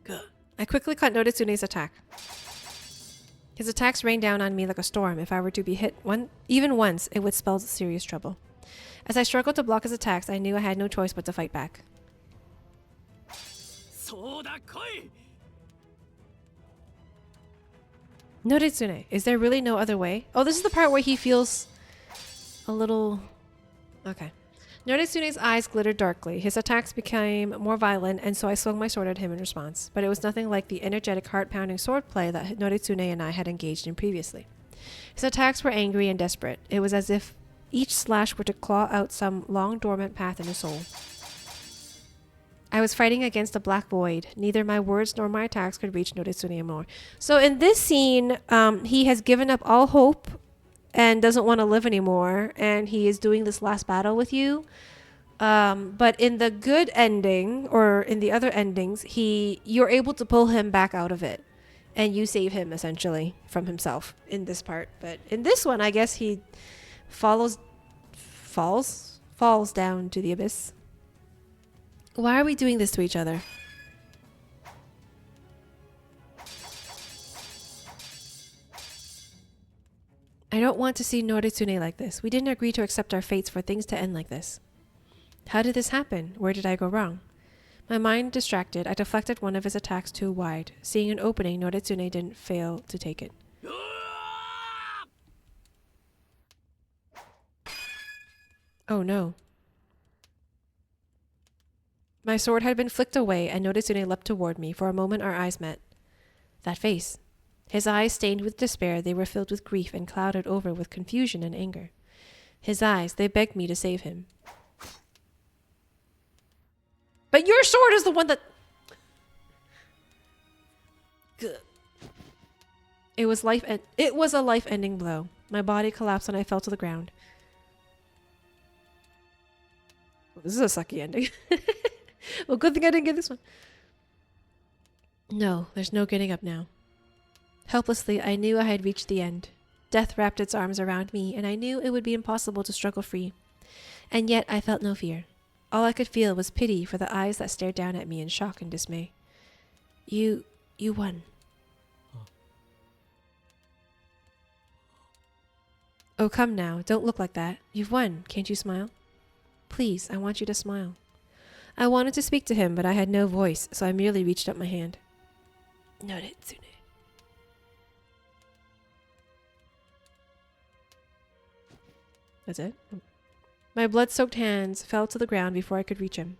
Good. I quickly cut Noritsune's attack. His attacks rained down on me like a storm. If I were to be hit even once, it would spell serious trouble. As I struggled to block his attacks, I knew I had no choice but to fight back. Noritsune, is there really no other way? Oh, this is the part where he feels a little... Okay. Noritsune's eyes glittered darkly. His attacks became more violent, and so I swung my sword at him in response. But it was nothing like the energetic, heart-pounding swordplay that Noritsune and I had engaged in previously. His attacks were angry and desperate. It was as if each slash were to claw out some long-dormant path in his soul. I was fighting against a black void. Neither my words nor my attacks could reach Noritsune anymore. So in this scene, he has given up all hope and doesn't want to live anymore, and he is doing this last battle with you. But in the good ending, or in the other endings, you're able to pull him back out of it, and you save him essentially from himself in this part. But in this one, I guess he falls down to the abyss. Why are we doing this to each other? I don't want to see Noritsune like this. We didn't agree to accept our fates for things to end like this. How did this happen? Where did I go wrong? My mind distracted, I deflected one of his attacks too wide. Seeing an opening, Noritsune didn't fail to take it. Oh no. My sword had been flicked away, and Noritsune leapt toward me. For a moment our eyes met. That face. His eyes stained with despair, they were filled with grief and clouded over with confusion and anger. His eyes, they begged me to save him. But your sword is the one that... Good. It was a life-ending blow. My body collapsed and I fell to the ground. Well, this is a sucky ending. Well, good thing I didn't get this one. No, there's no getting up now. Helplessly, I knew I had reached the end. Death wrapped its arms around me, and I knew it would be impossible to struggle free. And yet I felt no fear. All I could feel was pity for the eyes that stared down at me in shock and dismay. You won. Oh, come now. Don't look like that. You've won. Can't you smile? Please, I want you to smile. I wanted to speak to him, but I had no voice, so I merely reached up my hand. Noritsune. That's it? My blood-soaked hands fell to the ground before I could reach him.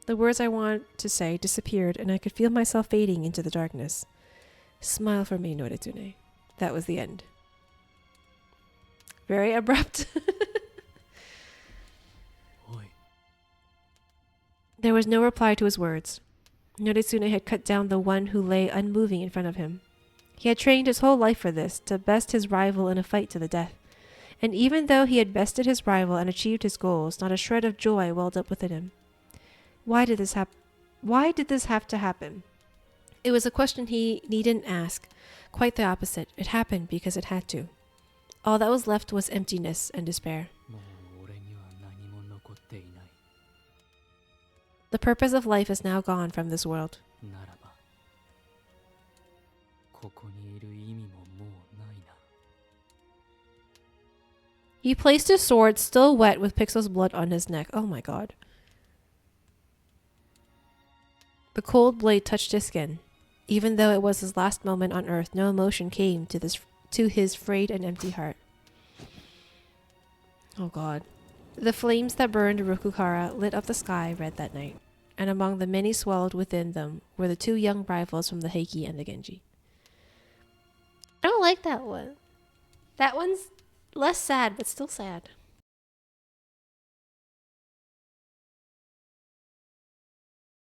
The words I wanted to say disappeared, and I could feel myself fading into the darkness. Smile for me, Noritsune. That was the end. Very abrupt. There was no reply to his words. Noritsune had cut down the one who lay unmoving in front of him. He had trained his whole life for this, to best his rival in a fight to the death. And even though he had bested his rival and achieved his goals, not a shred of joy welled up within him. Why did this have to happen? It was a question he needn't ask. Quite the opposite. It happened because it had to. All that was left was emptiness and despair. The purpose of life is now gone from this world. He placed his sword, still wet with Pixel's blood, on his neck. Oh my god. The cold blade touched his skin. Even though it was his last moment on Earth, no emotion came to his frayed and empty heart. Oh god. The flames that burned Rokukara lit up the sky red that night, and among the many swallowed within them were the two young rivals from the Heiki and the Genji. I don't like that one. That one's less sad, but still sad.